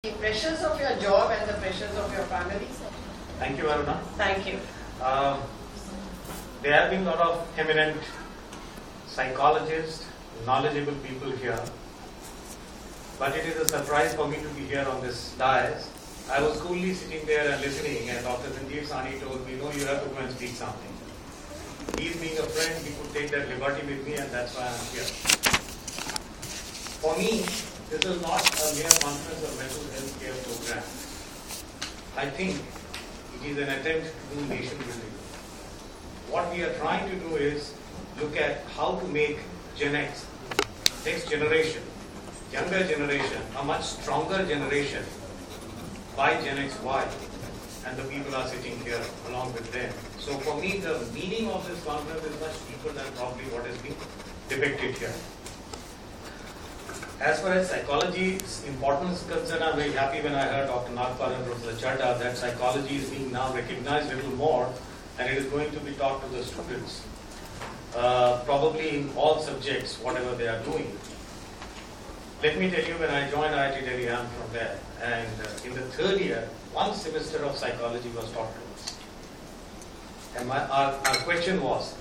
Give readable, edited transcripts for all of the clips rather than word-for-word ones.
The pressures of your job and the pressures of your family. Thank you, Aruna. Thank you. There have been a lot of eminent psychologists, knowledgeable people here. But it is a surprise for me to be here on this dais. I was coolly sitting there and listening, and Dr. Sanjeev Sahni told me, no, you have to go and speak something. He being a friend, he could take that liberty with me, and that's why I'm here. For me, this is not a mere conference of mental health care program. I think it is an attempt to do nation building. What we are trying to do is look at how to make Gen X, next generation, younger generation, a much stronger generation by Gen X Y, and the people are sitting here along with them. So for me, the meaning of this conference is much deeper than probably what is being depicted here. As far as psychology's importance is concerned, I'm very happy when I heard Dr. Nagpal and Professor Chadha that psychology is being now recognized a little more, and it is going to be taught to the students, probably in all subjects, whatever they are doing. Let me tell you, when I joined IIT Delhi, I'm from there, and in the third year, one semester of psychology was taught to us. And our question was,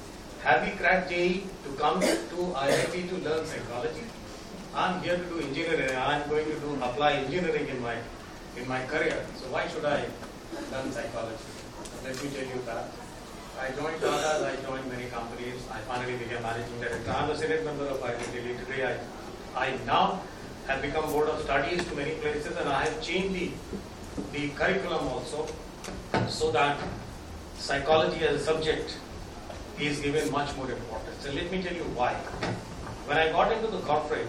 have we cracked JEE to come to IIT to learn psychology? I'm here to do engineering. I'm going to apply engineering in my career. So why should I learn psychology? Let me tell you that. I joined Tata, I joined many companies. I finally became managing director. I'm a Senate member of IIT Delhi. Today I now have become board of studies to many places, and I have changed the curriculum also so that psychology as a subject is given much more importance. And let me tell you why. When I got into the corporate,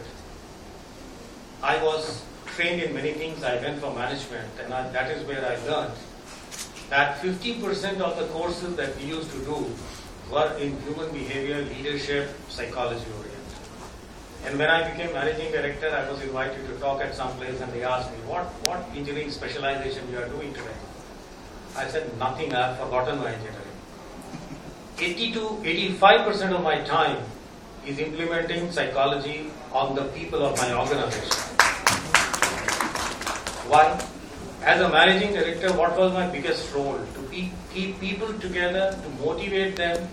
I was trained in many things. I went for management, and that is where I learned that 50% of the courses that we used to do were in human behavior, leadership, psychology oriented. And when I became managing director, I was invited to talk at some place, and they asked me, what engineering specialization you are doing today? I said, nothing, I have forgotten my engineering. 80 to 85% of my time is implementing psychology on the people of my organization. Why? As a managing director, what was my biggest role? To keep people together, to motivate them,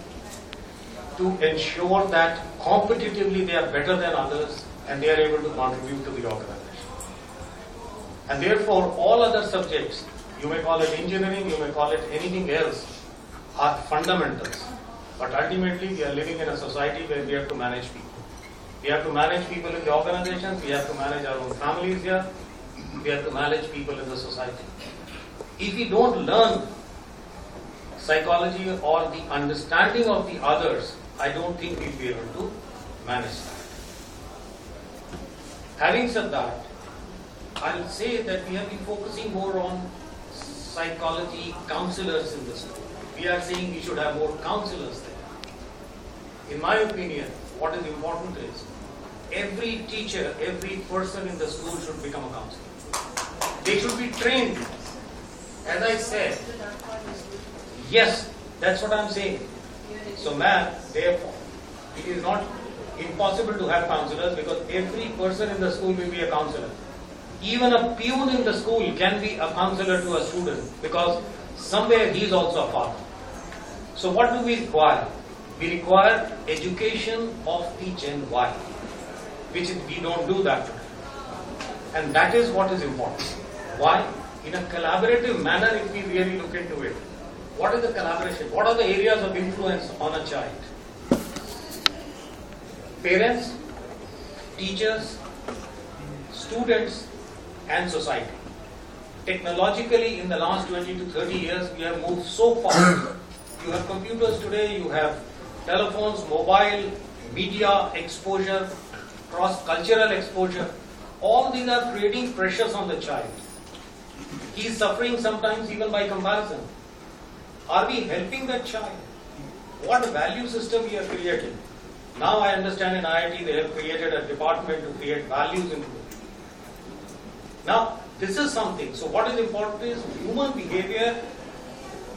to ensure that competitively they are better than others and they are able to contribute to the organization. And therefore, all other subjects, you may call it engineering, you may call it anything else, are fundamentals. But ultimately, we are living in a society where we have to manage people. We have to manage people in the organizations, we have to manage our own families here, we have to manage people in the society. If we don't learn psychology or the understanding of the others, I don't think we'll be able to manage that. Having said that, I'll say that we have been focusing more on psychology counselors in the school. We are saying we should have more counselors there. In my opinion, what is important is every teacher, every person in the school should become a counselor. They should be trained. As I said, yes, that's what I'm saying. So ma'am, therefore, it is not impossible to have counselors because every person in the school will be a counselor. Even a peon in the school can be a counselor to a student because somewhere he is also a father. So what do we require? We require education of the Gen Y, which we don't do that today. And that is what is important. Why? In a collaborative manner, if we really look into it, what is the collaboration? What are the areas of influence on a child? Parents, teachers, students, and society. Technologically, in the last 20 to 30 years, we have moved so far. You have computers today, you have telephones, mobile, media exposure, cross-cultural exposure. All these are creating pressures on the child. He is suffering sometimes even by comparison. Are we helping that child? What value system we are creating? Now I understand in IIT they have created a department to create values in people. Now this is something. So what is important is human behavior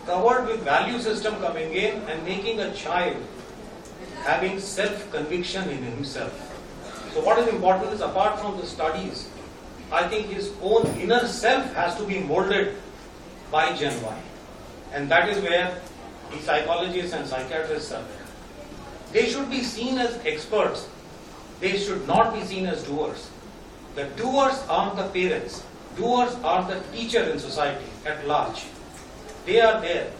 covered with value system coming in and making a child having self-conviction in himself. So what is important is apart from the studies, I think his own inner self has to be molded by Gen Y. And that is where the psychologists and psychiatrists are there. They should be seen as experts. They should not be seen as doers. The doers are the parents. Doers are the teacher in society at large. They are there.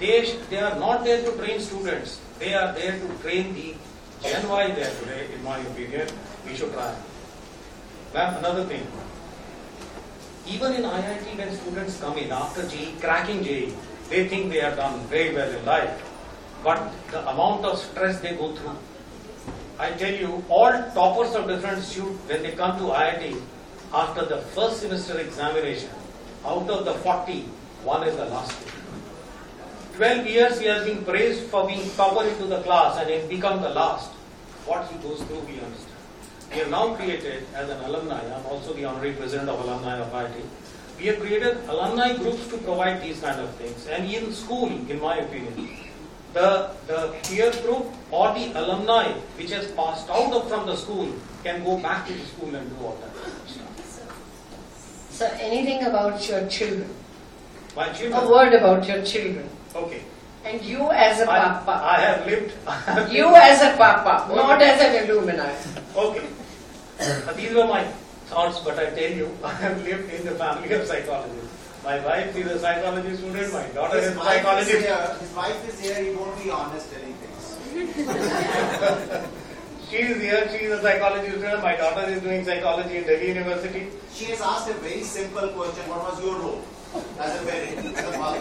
They are not there to train students. They are there to train the Gen Y there today, in my opinion. We should try. Ma'am, another thing. Even in IIT, when students come in after JEE, cracking JEE, they think they have done very well in life. But the amount of stress they go through. I tell you, all toppers of different institutes, when they come to IIT, after the first semester examination, out of the 40, one is the last year. 12 years he has been praised for being topper into the class and he become the last. What he goes through, we understand. We have now created, as an alumni, I am also the honorary president of alumni of IIT, we have created alumni groups to provide these kind of things. And in school, in my opinion, the peer group or the alumni which has passed out from the school can go back to the school and do all that stuff. So anything about your children? My children. A word about your children. Okay. And you as a papa. I have lived. You as a papa, not as an Illuminati. Okay. These were my thoughts, but I tell you, I have lived in the family of psychologists. My wife is a psychology student, my daughter is a psychologist. His wife is here, he won't be honest telling things. She is here, she is a psychology student, my daughter is doing psychology in Delhi University. She has asked a very simple question, what was your role as a parent, as a father?